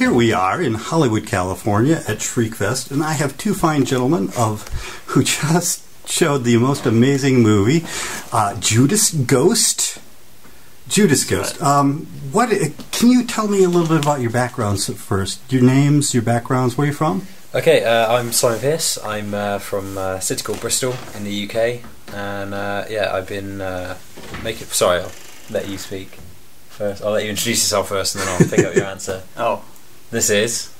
here we are in Hollywood, California at Shriekfest, and I have two fine gentlemen who just showed the most amazing movie, Judas Ghost. Judas Ghost. Can you tell me a little bit about your backgrounds first? Your names, your backgrounds, where are you from? Okay, I'm Simon Pearce. I'm from a city called Bristol in the UK, and I've been making. Sorry, I'll let you speak first. I'll let you introduce yourself first, and then I'll pick up your answer. This is.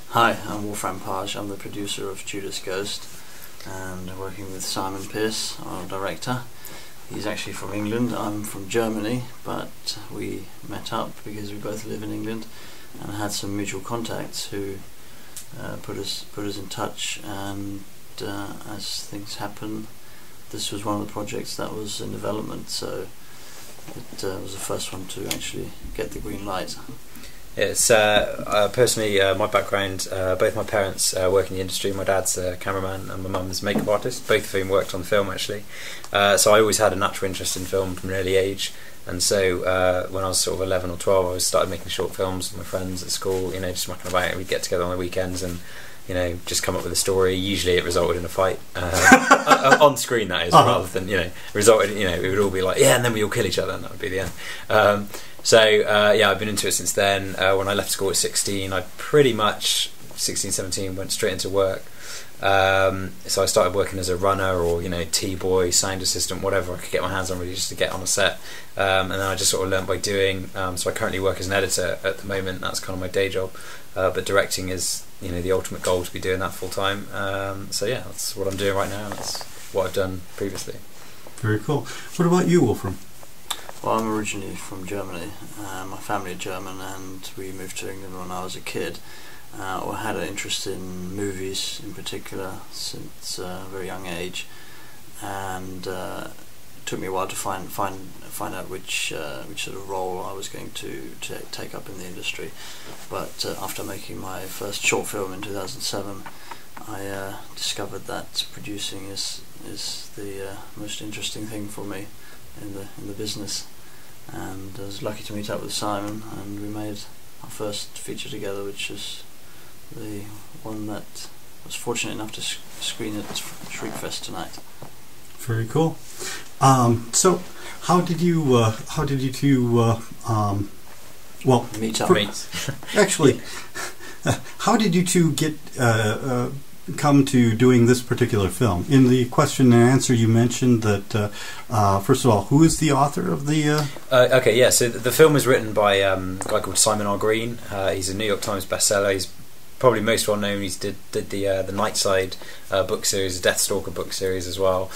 Hi, I'm Wolfram Parge. I'm the producer of Judas Ghost, and working with Simon Pearce, our director. He's actually from England. I'm from Germany, but we met up because we both live in England, and had some mutual contacts who put us in touch. And as things happen, this was one of the projects that was in development. So it was the first one to actually get the green light. It's personally my background. Both my parents work in the industry. My dad's a cameraman and my mum's a makeup artist. Both of whom worked on film actually. So I always had a natural interest in film from an early age. And so when I was sort of 11 or 12, I started making short films with my friends at school. You know, just mucking about. We'd get together on the weekends and just come up with a story. Usually it resulted in a fight on screen, that is, rather than resulted. It would all be like, yeah, and then we all kill each other, and that would be the end. So I've been into it since then. When I left school at 16, I pretty much 16, 17 went straight into work. So I started working as a runner or T-boy, sound assistant, whatever I could get my hands on, really, just to get on a set. And then I just sort of learnt by doing. So I currently work as an editor at the moment. That's kind of my day job. But directing is the ultimate goal, to be doing that full time. That's what I'm doing right now. And that's what I've done previously. Very cool. What about you, Wolfram? Well, I'm originally from Germany. My family are German, and we moved to England when I was a kid. I had an interest in movies in particular since a very young age, and it took me a while to find out which sort of role I was going to take up in the industry. But after making my first short film in 2007, I discovered that producing is the most interesting thing for me in the business, and I was lucky to meet up with Simon, and we made our first feature together, which is the one that was fortunate enough to screen at Shriekfest tonight. Very cool. So how did you meet up? Actually, how did you two get come to doing this particular film? In the question and answer, you mentioned that first of all, who is the author of the? So the film was written by a guy called Simon R. Green. He's a New York Times bestseller. He's probably most well known. He did the Nightside book series, the Deathstalker book series as well.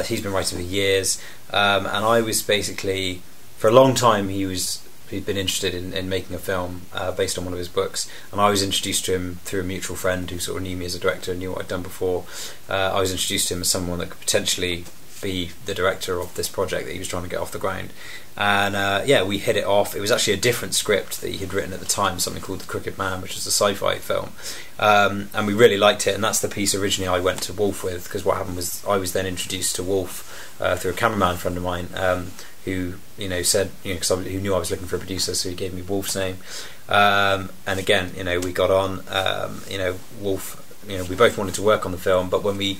He's been writing for years, and I was basically, for a long time, he'd been interested in making a film based on one of his books, and I was introduced to him through a mutual friend who sort of knew me as a director and knew what I'd done before. I was introduced to him as someone that could potentially be the director of this project that he was trying to get off the ground, and we hit it off. It was actually a different script that he had written at the time, something called The Crooked Man, which was a sci-fi film, and we really liked it, and that's the piece originally I went to Wolf with, because what happened was I was then introduced to Wolf through a cameraman friend of mine who said, because who knew I was looking for a producer, so he gave me Wolf's name, and again, we got on. Wolf, we both wanted to work on the film, but when we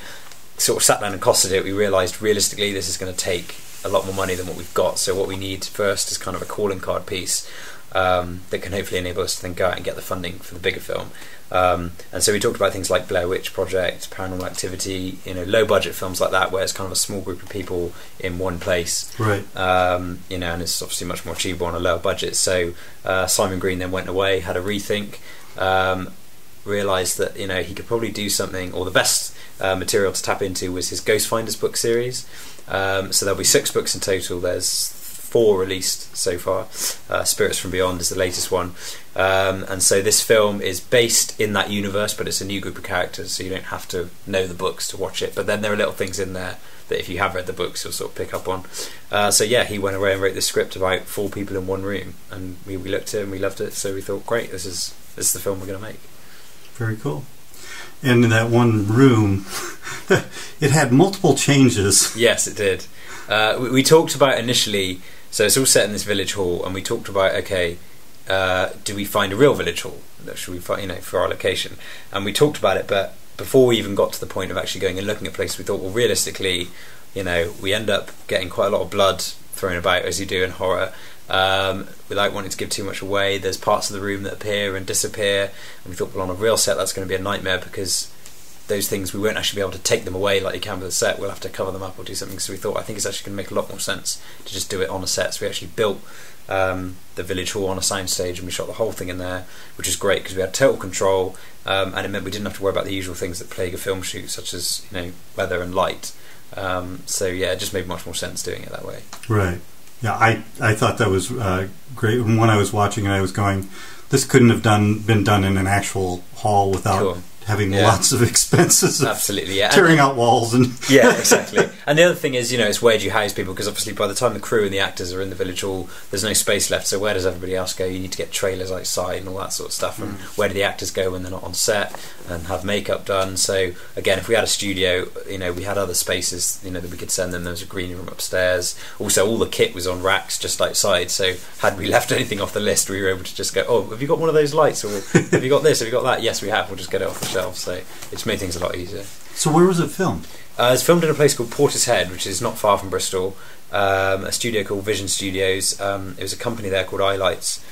sort of sat down and costed it, we realised realistically this is going to take a lot more money than what we've got. So what we need first is kind of a calling card piece that can hopefully enable us to then go out and get the funding for the bigger film. And so we talked about things like Blair Witch Project, Paranormal Activity, low budget films like that, where it's kind of a small group of people in one place, right? And it's obviously much more achievable on a lower budget. So Simon Green then went away, had a rethink, realised that he could probably do something, or the best material to tap into was his Ghost Finders book series. So there'll be 6 books in total. There's 4 released so far. Spirits from Beyond is the latest one, and so this film is based in that universe, but it's a new group of characters, so you don't have to know the books to watch it, but then there are little things in there that if you have read the books you'll sort of pick up on. He went away and wrote this script about 4 people in one room, and we looked at it and we loved it, so we thought, great, this is the film we're going to make. Very cool. And in that one room it had multiple changes. Yes, it did. We talked about initially, so it's all set in this village hall, and we talked about, okay, do we find a real village hall? Should we find, for our location? And we talked about it, but before we even got to the point of actually going and looking at places, we thought, well, realistically, we end up getting quite a lot of blood thrown about, as you do in horror, without wanting to give too much away. There's parts of the room that appear and disappear, and we thought, well, on a real set that's going to be a nightmare, because those things, we won't actually be able to take them away like you can with a set. We'll have to cover them up or do something. So we thought, I think it's actually going to make a lot more sense to just do it on a set. So we actually built the village hall on a soundstage, and we shot the whole thing in there, which is great because we had total control, and it meant we didn't have to worry about the usual things that plague a film shoot, such as weather and light. So yeah, it just made much more sense doing it that way. Right. Yeah, I thought that was great. When I was watching it, I was going, this couldn't have been done in an actual hall without having lots of expenses. Absolutely, yeah. Tearing out walls and yeah, exactly. And the other thing is, it's where do you house people? Because obviously, by the time the crew and the actors are in the village hall, there's no space left. So where does everybody else go? You need to get trailers outside and all that sort of stuff. And where do the actors go when they're not on set and have makeup done? So again, if we had a studio, we had other spaces, that we could send them. There was a green room upstairs. Also, all the kit was on racks just outside. So had we left anything off the list, we were able to just go, oh, have you got one of those lights? Or have you got this? Have you got that? Yes, we have. We'll just get it off the shelf. So it's made things a lot easier. So where was it filmed? It's filmed in a place called Portishead, which is not far from Bristol. A studio called Vision Studios. It was a company there called iLights,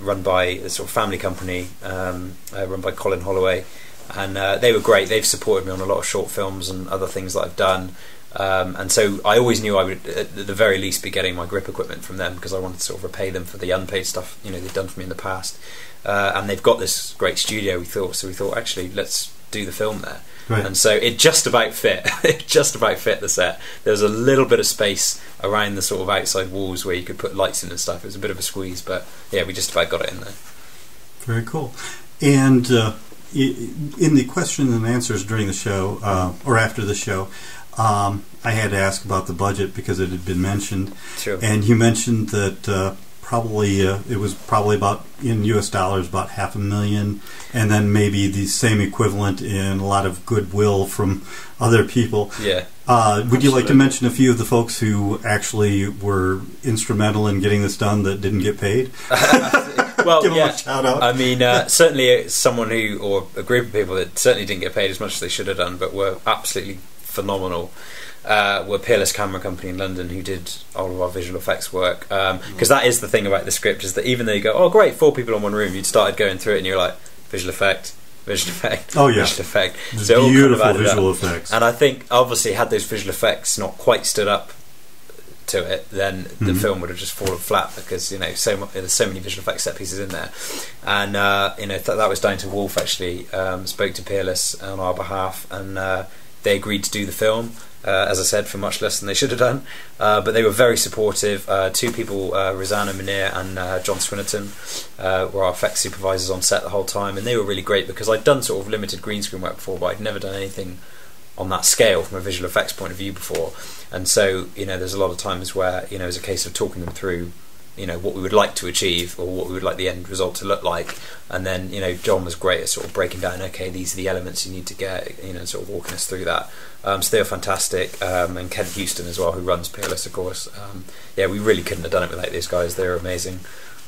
run by a sort of family company, run by Colin Holloway, and they were great. They've supported me on a lot of short films and other things that I've done. And so I always knew I would, at the very least, be getting my grip equipment from them, because I wanted to sort of repay them for the unpaid stuff they've done for me in the past. And they've got this great studio, we thought actually let's do the film there. Right. And so it just about fit. It just about fit the set. There was a little bit of space around the sort of outside walls where you could put lights in and stuff. It was a bit of a squeeze, but yeah, we just about got it in there. Very cool. And in the questions and answers during the show, or after the show, I had to ask about the budget because it had been mentioned. Sure. And you mentioned that it was probably about, in US dollars, about $500,000, and then maybe the same equivalent in a lot of goodwill from other people. Yeah. Would you like to mention a few of the folks who actually were instrumental in getting this done that didn't get paid? Well, give them a shout out. I mean, certainly someone or a group of people that certainly didn't get paid as much as they should have done, but were absolutely phenomenal. Were Pearce Camera Company in London, who did all of our visual effects work, because that is the thing about the script, is that even though you go, oh great, 4 people in one room, you'd started going through it and you're like, visual effect, oh yeah, visual effect, so beautiful visual effects. And I think obviously had those visual effects not quite stood up to it, then the film would have just fallen flat, because there's so many visual effects set pieces in there. And that was down to Wolf actually. Spoke to Pearce on our behalf, and they agreed to do the film, as I said, for much less than they should have done, but they were very supportive. 2 people, Rosanna Munir and John Swinnerton, were our effects supervisors on set the whole time, and they were really great, because I'd done sort of limited green screen work before, but I'd never done anything on that scale from a visual effects point of view before. And so there's a lot of times where it's a case of talking them through what we would like to achieve, or what we would like the end result to look like, and then John was great at sort of breaking down, okay, these are the elements you need to get, sort of walking us through that. So they were fantastic, and Ken Houston as well, who runs Peerless, of course. We really couldn't have done it without these guys. They were amazing.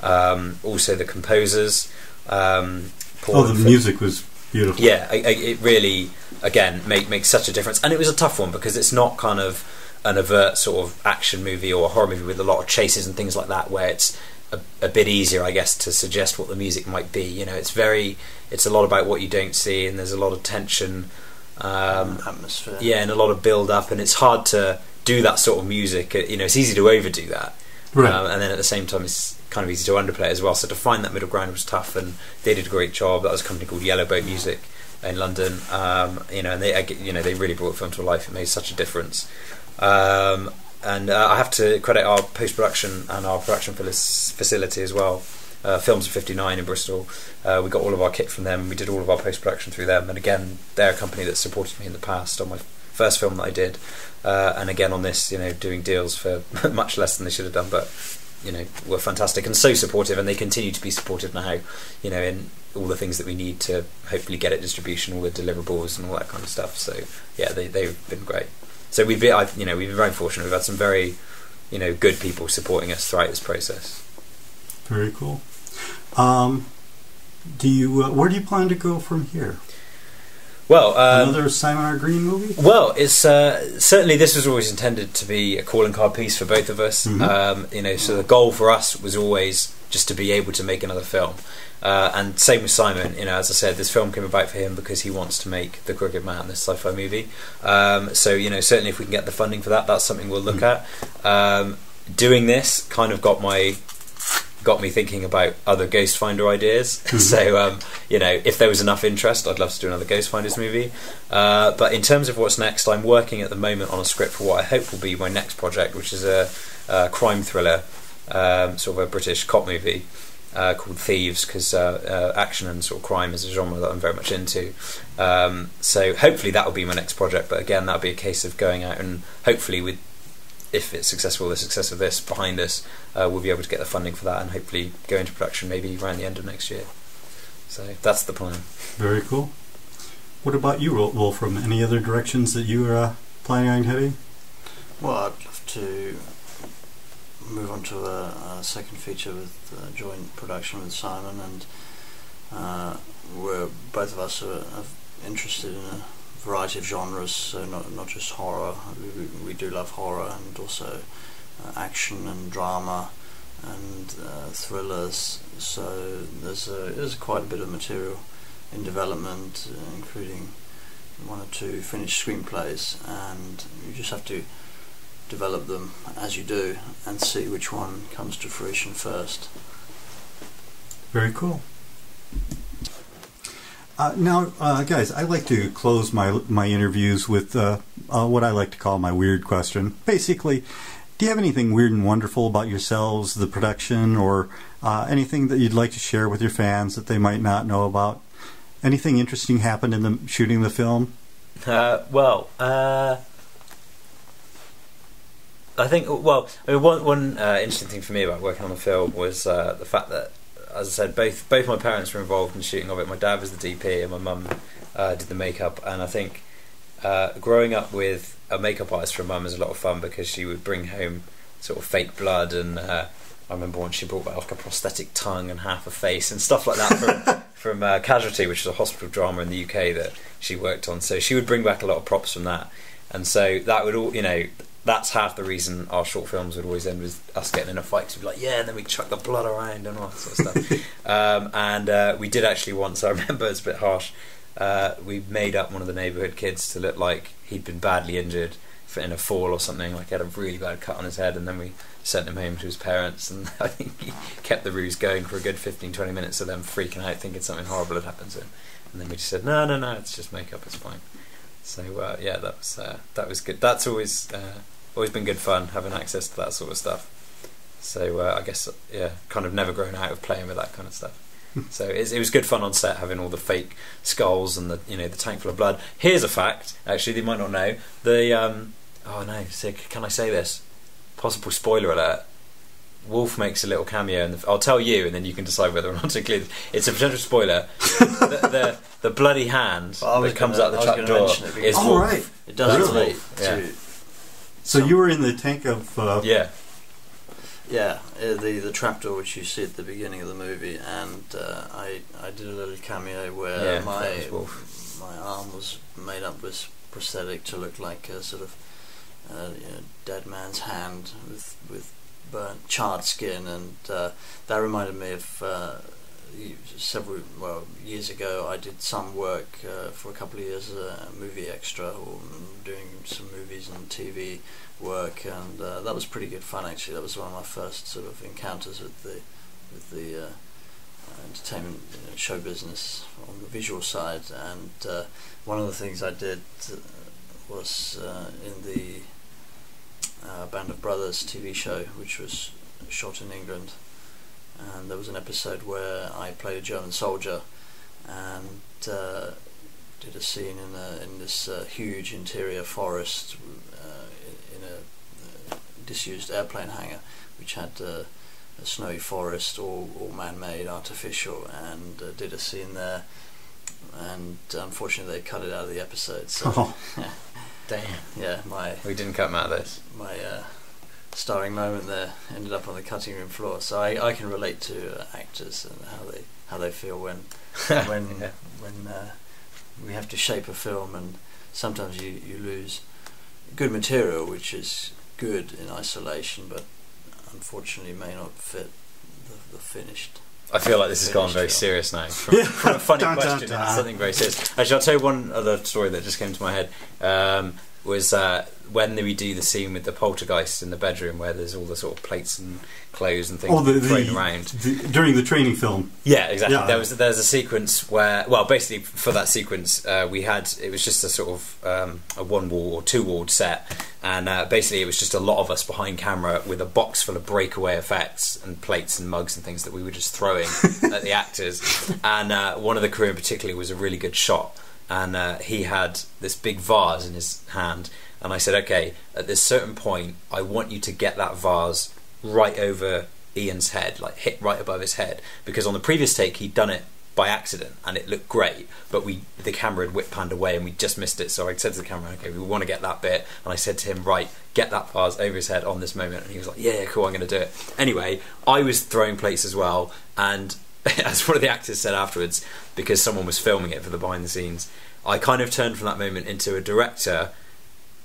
Also the composers, the music was beautiful. Yeah, it really, again, makes such a difference. And it was a tough one, because it's not kind of an overt sort of action movie or a horror movie with a lot of chases and things like that, where it's a bit easier, I guess, to suggest what the music might be. It's a lot about what you don't see, and there's a lot of tension, atmosphere. Yeah, and a lot of build up, and it's hard to do that sort of music. It's easy to overdo that, right? And then at the same time, it's kind of easy to underplay it as well. So to find that middle ground was tough, and they did a great job. That was a company called Yellowboat Music in London, and they really brought the film to life. It made such a difference. And I have to credit our post-production and our production facility as well. Films of 59 in Bristol. We got all of our kit from them. We did all of our post-production through them. And again, they're a company that supported me in the past on my first film that I did. And again on this, doing deals for much less than they should have done, but were fantastic and so supportive. And they continue to be supportive now, in all the things that we need to hopefully get it distribution, all the deliverables and all that kind of stuff. So yeah, they've been great. So we've been very fortunate. We've had some very, good people supporting us throughout this process. Very cool. Where do you plan to go from here? Well, another Simon R. Green movie? Well, it's certainly this was always intended to be a calling card piece for both of us. Mm-hmm. So the goal for us was always just to be able to make another film. And same with Simon. As I said, this film came about for him because he wants to make The Crooked Man, this sci-fi movie. So certainly if we can get the funding for that, that's something we'll look at. Doing this kind of got me thinking about other Ghost Finder ideas. So if there was enough interest, I'd love to do another Ghost Finders movie. But in terms of what's next, I'm working at the moment on a script for what I hope will be my next project, which is a crime thriller, sort of a British cop movie called Thieves, because action and sort of crime is a genre that I'm very much into. So hopefully that will be my next project, but again, that'll be a case of going out and hopefully if it's successful, the success of this behind us, we'll be able to get the funding for that and hopefully go into production maybe around the end of next year. So that's the plan. Very cool. What about you, Wolfram? Any other directions that you are planning on heading? Well, I'd love to move on to a second feature with joint production with Simon, and we're both of us are interested in a variety of genres, so not just horror. We do love horror, and also action and drama and thrillers. So there's quite a bit of material in development, including 1 or 2 finished screenplays, and you just have to develop them as you do and see which one comes to fruition first. Very cool. Now, guys, I like to close my interviews with what I like to call my weird question. Basically, do you have anything weird and wonderful about yourselves, the production, or anything that you'd like to share with your fans that they might not know about? Anything interesting happened in the shooting the film? I think, one interesting thing for me about working on the film was the fact that, as I said, both my parents were involved in the shooting of it. My dad was the DP and my mum did the makeup, and I think growing up with a makeup artist for mum was a lot of fun because she would bring home sort of fake blood, and I remember once she brought back like a prosthetic tongue and half a face and stuff like that from Casualty, which is a hospital drama in the UK that she worked on. So she would bring back a lot of props from that, and so that would all, that's half the reason our short films would always end with us getting in a fight, to be like, yeah, and then we chuck the blood around and all that sort of stuff. And we did actually once, I remember, it's a bit harsh, we made up one of the neighbourhood kids to look like he'd been badly injured in a fall or something, like he had a really bad cut on his head, and then we sent him home to his parents, and I think he kept the ruse going for a good 15-20 minutes of them freaking out thinking something horrible had happened to him, and then we just said, no, it's just makeup, it's fine. So yeah, that was good. That's always been good fun, having access to that sort of stuff. So I guess, kind of never grown out of playing with that kind of stuff. So it was good fun on set, having all the fake skulls and the tank full of blood. Here's a fact, actually, they might not know. Can I say this? Possible spoiler alert. Wolf makes a little cameo, I'll tell you, and then you can decide whether or not to include it. It's a potential spoiler. the bloody hand that comes out the trap door is Wolf. Right. It does really? relate to... So you were in the tank of... Yeah, the trapdoor which you see at the beginning of the movie, and I did a little cameo where my arm was made up with prosthetic to look like a sort of dead man's hand with burnt, charred skin, and that reminded me of years ago I did some work for a couple of years as a movie extra, or doing some movies and TV work, and that was pretty good fun actually. That was one of my first sort of encounters with the entertainment show business on the visual side, and one of the things I did was in the Band of Brothers TV show, which was shot in England, and there was an episode where I played a German soldier and did a scene in this huge interior forest in a disused airplane hangar, which had a snowy forest, all man-made, artificial, and did a scene there, and unfortunately they cut it out of the episode. So oh. damn. Yeah, we didn't cut him out of this. My starring moment there ended up on the cutting room floor. So I can relate to actors and how they feel when we have to shape a film, and sometimes you lose good material which is good in isolation, but unfortunately may not fit the finished. I feel like this has gone very serious now. From a funny question into something very serious. Actually, I'll tell you one other story that just came to my head. Was when we do the scene with the poltergeist in the bedroom, where there's all the sort of plates and clothes and things thrown around during the training film. Yeah, exactly. Yeah. There's a sequence where, well, basically for that sequence, it was just a sort of a one wall or two walled set, and basically it was just a lot of us behind camera with a box full of breakaway effects and plates and mugs and things that we were just throwing at the actors. And one of the crew in particular was a really good shot. And he had this big vase in his hand, and I said, okay, at this certain point I want you to get that vase right over Ian's head, like hit right above his head, because on the previous take he'd done it by accident and it looked great, but the camera had whip panned away and we just missed it. So I said to the camera, okay, we want to get that bit, and I said to him, right, get that vase over his head on this moment, and he was like, yeah, cool, I'm going to do it. Anyway, I was throwing plates as well, and as one of the actors said afterwards, because someone was filming it for the behind the scenes, I kind of turned from that moment into a director,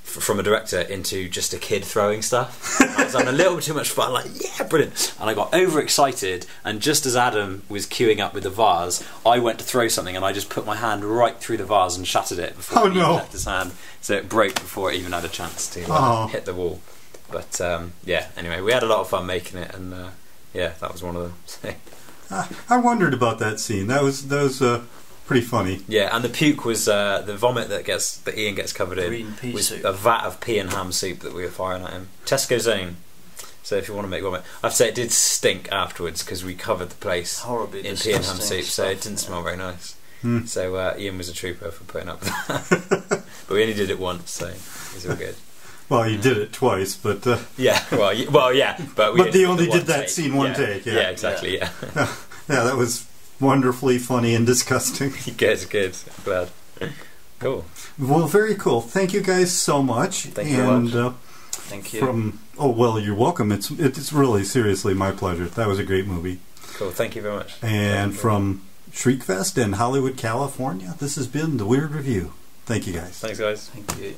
from a director into just a kid throwing stuff. I was having a little bit too much fun, like, yeah, brilliant. And I got overexcited, and just as Adam was queuing up with the vase, I went to throw something and I just put my hand right through the vase and shattered it before he left his hand. So it broke before it even had a chance to hit the wall. But yeah, anyway, we had a lot of fun making it, and yeah, that was one of them. I wondered about that scene. That was pretty funny. Yeah, and the puke was the vomit that Ian gets covered in was soup. A vat of pea and ham soup that we were firing at him. Tesco's own. So if you want to make vomit, I have to say it did stink afterwards because we covered the place horribly in pea and ham soup, so it didn't smell very nice. So Ian was a trooper for putting up with that. But we only did it once, so it was all good. Well, you did it twice, but yeah, well, yeah, but they only did that scene one take. Yeah, exactly. Yeah, yeah, that was wonderfully funny and disgusting. Good. Glad. Cool. Well, very cool. Thank you guys so much. Thank you very much. Thank you. You're welcome. It's really seriously my pleasure. That was a great movie. Cool. Thank you very much. And from Shriekfest in Hollywood, California, this has been The Weird Review. Thank you guys. Thanks, guys. Thank you. Weird.